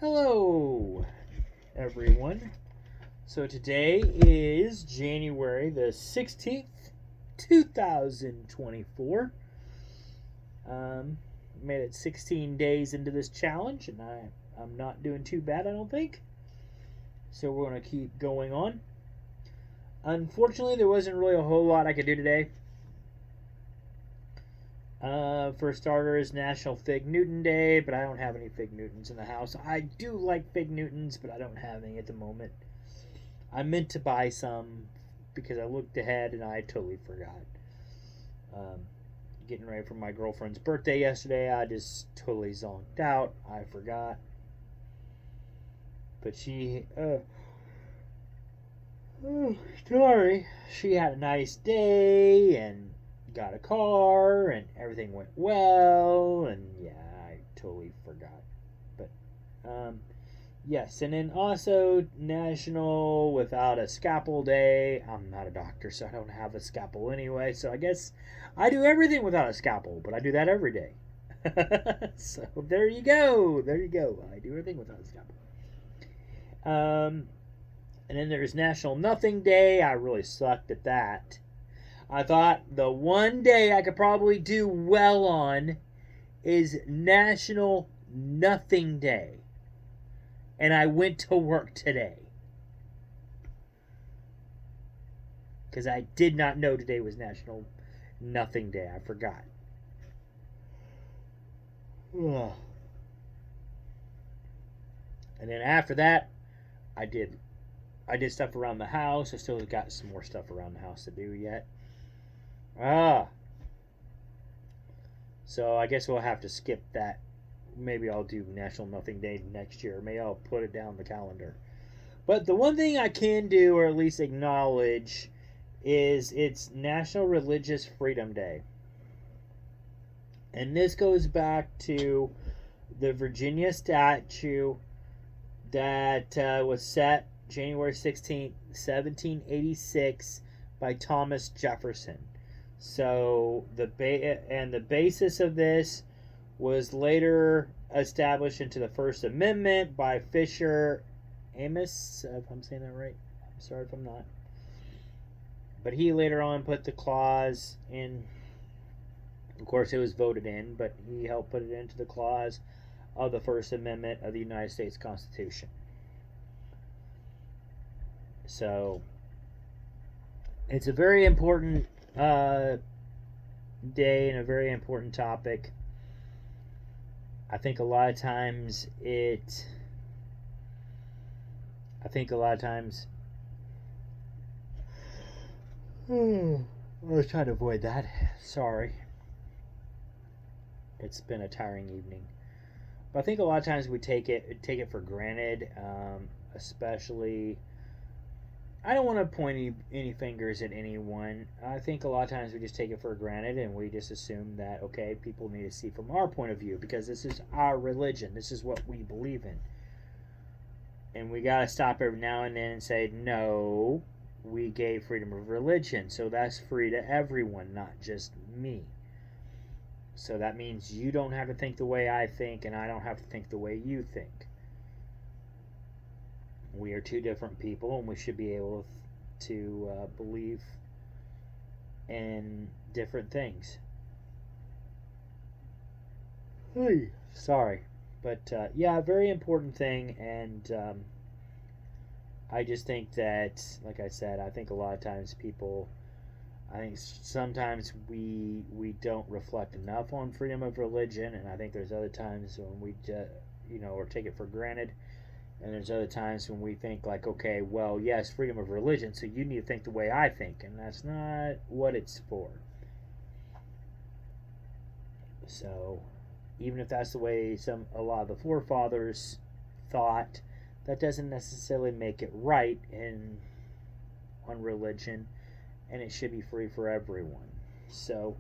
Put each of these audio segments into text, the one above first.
Hello, everyone. So today is January the 16th, 2024. Um, Made it 16 days into this challenge, and I'm not doing too bad, I don't think. So we're going to keep going on. Unfortunately, there wasn't really a whole lot I could do today. For starters, National Fig Newton Day, but I don't have any Fig Newtons in the house. I do like Fig Newtons, but I don't have any at the moment. I meant to buy some because I looked ahead and I totally forgot. Um, Getting ready for my girlfriend's birthday yesterday, I just totally zonked out. I forgot. But sorry, she had a nice day and got a car and everything went well. And yeah, I totally forgot. But yes, and then also National Without a Scalpel Day. I'm not a doctor, so I don't have a scalpel anyway. So I guess I do everything without a scalpel, but I do that every day. So there you go. There you go. I do everything without a scalpel. And then there's National Nothing Day. I really sucked at that. I thought the one day I could probably do well on is National Nothing Day. And I went to work today. Because I did not know today was National Nothing Day. I forgot. Ugh. And then after that, I did stuff around the house. I still got some more stuff around the house to do yet. So I guess we'll have to skip that. Maybe I'll do National Nothing Day next year. Maybe I'll put it down the calendar. But the one thing I can do, or at least acknowledge, is it's National Religious Freedom Day. And this goes back to the Virginia statute that was set January 16th, 1786 by Thomas Jefferson. So the basis of this was later established into the First Amendment by Fisher Ames, if I'm saying that right. I'm sorry if I'm not. But he later on put the clause in. Of course, it was voted in, but he helped put it into the clause of the First Amendment of the United States Constitution. So it's a very important day and a very important topic. I think a lot of times I was trying to avoid that. Sorry. It's been a tiring evening. But I think a lot of times we take it for granted, especially. I don't want to point any fingers at anyone. I think a lot of times we just take it for granted and we just assume that, okay, people need to see from our point of view because this is our religion. This is what we believe in. And we got to stop every now and then and say, no, we gave freedom of religion. So that's free to everyone, not just me. So that means you don't have to think the way I think and I don't have to think the way you think. We are two different people and we should be able to believe in different things. Hey, sorry. But yeah, very important thing. And I just think that, like I said, I think a lot of times I think sometimes we don't reflect enough on freedom of religion. And I think there's other times when we or take it for granted. And there's other times when we think like, okay, well, yes, freedom of religion, so you need to think the way I think, and that's not what it's for. So, even if that's the way a lot of the forefathers thought, that doesn't necessarily make it right on religion, and it should be free for everyone. So,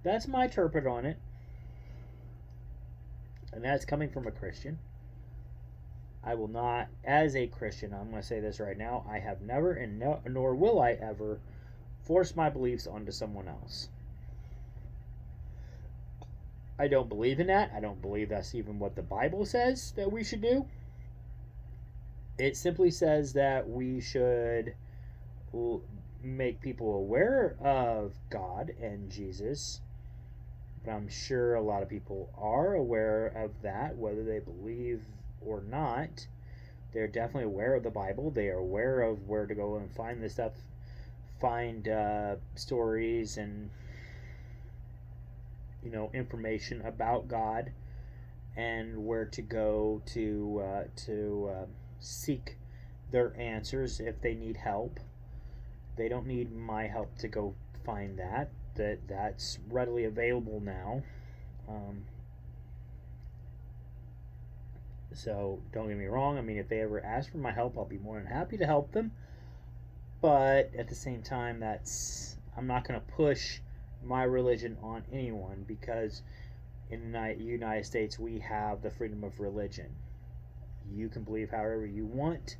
that's my interpret on it, and that's coming from a Christian. I will not, as a Christian, I'm going to say this right now, I have never and nor will I ever force my beliefs onto someone else. I don't believe in that. I don't believe that's even what the Bible says that we should do. It simply says that we should make people aware of God and Jesus. But I'm sure a lot of people are aware of that, whether they believe or not. They're definitely aware of the Bible. They are aware of where to go and find this stuff, find stories and information about God, and where to go to seek their answers if they need help. They don't need my help to go find that. That's readily available now. So don't get me wrong. I mean, if they ever ask for my help, I'll be more than happy to help them. But at the same time, I'm not going to push my religion on anyone, because in the United States we have the freedom of religion. You can believe however you want.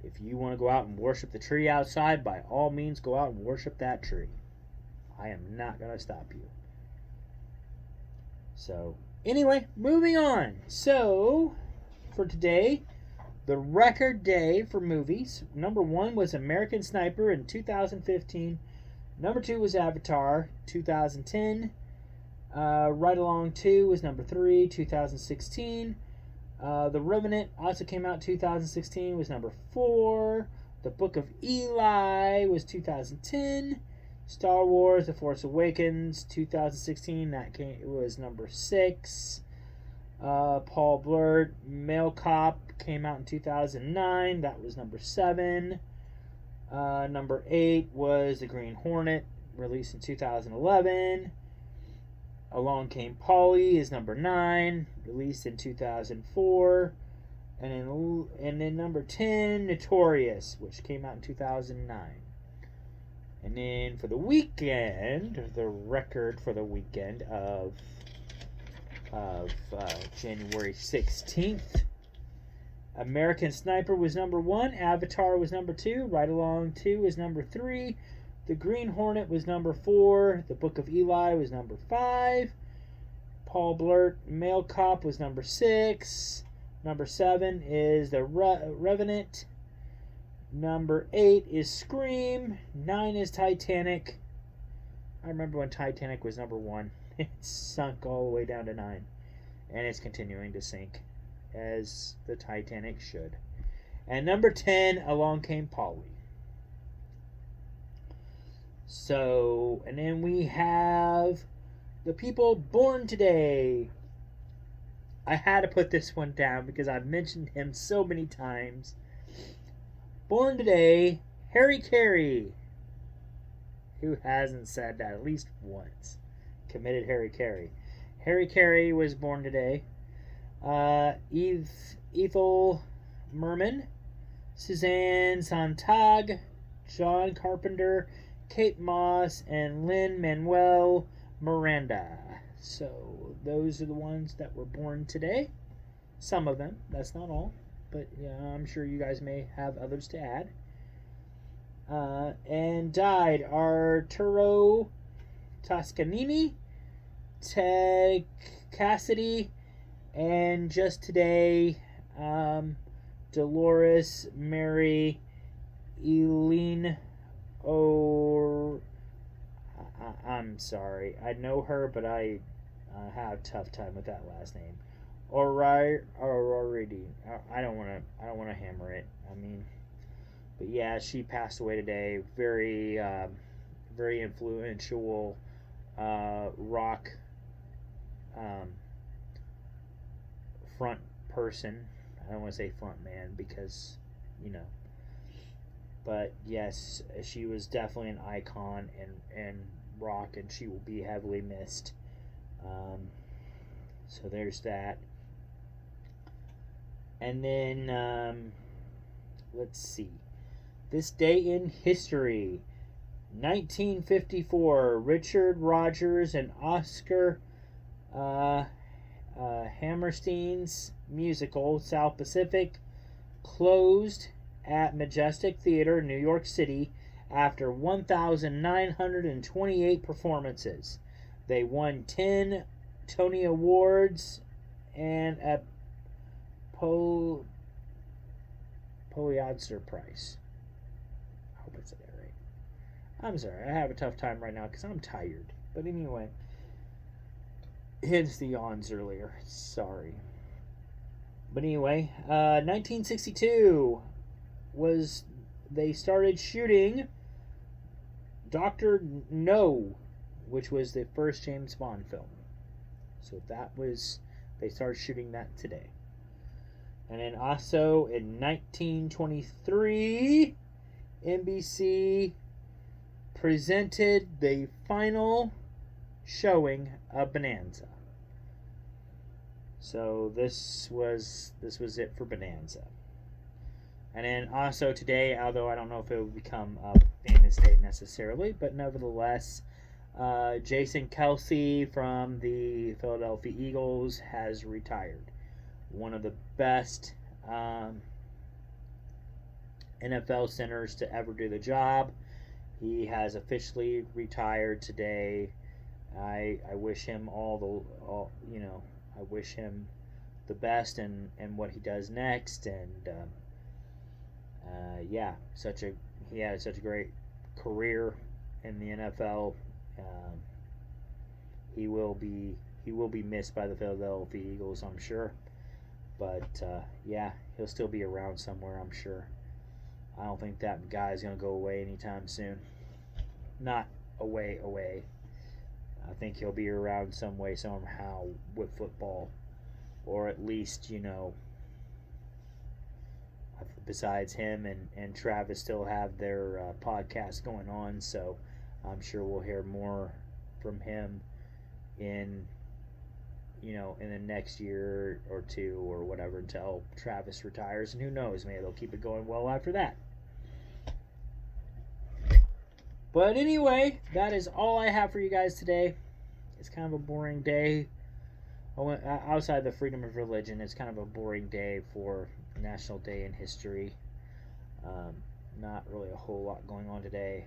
If you want to go out and worship the tree outside, by all means go out and worship that tree. I am not going to stop you. So, anyway, moving on. So, for today, the record day for movies. Number 1 was American Sniper in 2015. Number 2 was Avatar, 2010. Ride Along 2 was number 3, 2016. The Revenant also came out 2016, was number 4. The Book of Eli was 2010. Star Wars: The Force Awakens 2016, it was number 6. Paul Blart: Male Cop came out in 2009, that was number 7. Number 8 was The Green Hornet, released in 2011. Along Came Polly is number 9, released in 2004. And then number 10, Notorious, which came out in 2009. And then for the weekend, the record for the weekend of January 16th, American Sniper was number 1, Avatar was number 2, Ride Along 2 is number 3, The Green Hornet was number 4, The Book of Eli was number 5, Paul Blart: Male Cop was number 6, number 7 is The Revenant, number 8 is Scream, 9 is Titanic. I remember when Titanic was number 1. It sunk all the way down to 9, and it's continuing to sink, as the Titanic should. And number 10, Along Came Polly. So, and then we have the people born today. I had to put this one down because I've mentioned him so many times. Born today, Harry Carey. Who hasn't said that at least once? Committed Harry Carey. Harry Carey was born today. Ethel Merman, Suzanne Sontag, John Carpenter, Kate Moss, and Lin-Manuel Miranda. So those are the ones that were born today. Some of them, that's not all, but yeah, I'm sure you guys may have others to add. And died Arturo Toscanini, Ted Cassidy, and just today, Dolores Mary Eileen I'm sorry. I know her, but I have a tough time with that last name. Already. I don't want to hammer it. I mean, but yeah, she passed away today. Very, very influential rock front person. I don't want to say front man because, but yes, she was definitely an icon in rock, and she will be heavily missed. So there's that. And then let's see. This day in history. 1954, Richard Rodgers and Oscar Hammerstein's musical South Pacific closed at Majestic Theater, New York City, after 1,928 performances. They won 10 Tony Awards and a Pulitzer Prize. I hope I said that right. I'm sorry, I have a tough time right now because I'm tired. But anyway, hence the yawns earlier. Sorry. But anyway, 1962 was they started shooting Dr. No, which was the first James Bond film. So that was, they started shooting that today. And then also in 1923, NBC presented the final showing of Bonanza. So this was it for Bonanza. And then also today, although I don't know if it will become a famous day necessarily, but nevertheless, Jason Kelce from the Philadelphia Eagles has retired. One of the best NFL centers to ever do the job. He has officially retired today. I wish him I wish him the best and what he does next. And yeah, he had such a great career in the NFL. He will be missed by the Philadelphia Eagles, I'm sure. But yeah, he'll still be around somewhere, I'm sure. I don't think that guy's gonna go away anytime soon. Not away. I think he'll be around some way, somehow with football, or at least besides him and Travis still have their podcast going on, so I'm sure we'll hear more from him in the next year or two or whatever until Travis retires, and who knows, maybe they'll keep it going well after that. But anyway, that is all I have for you guys today. It's kind of a boring day. Outside the freedom of religion, it's kind of a boring day for National Day in History. Not really a whole lot going on today,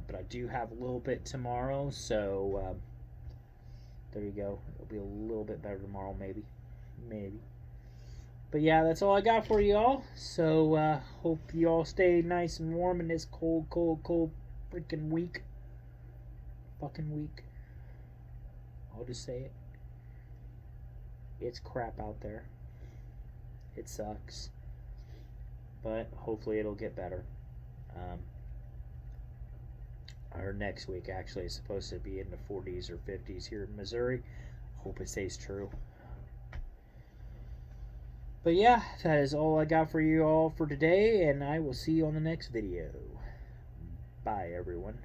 but I do have a little bit tomorrow, so there you go. It'll be a little bit better tomorrow, maybe. But yeah, that's all I got for you all. So hope you all stay nice and warm in this cold freaking week. Fucking week. I'll just say it. It's crap out there. It sucks. But hopefully it'll get better. Or next week actually is supposed to be in the 40s or 50s here in Missouri. Hope it stays true. But yeah, that is all I got for you all for today, and I will see you on the next video. Bye, everyone.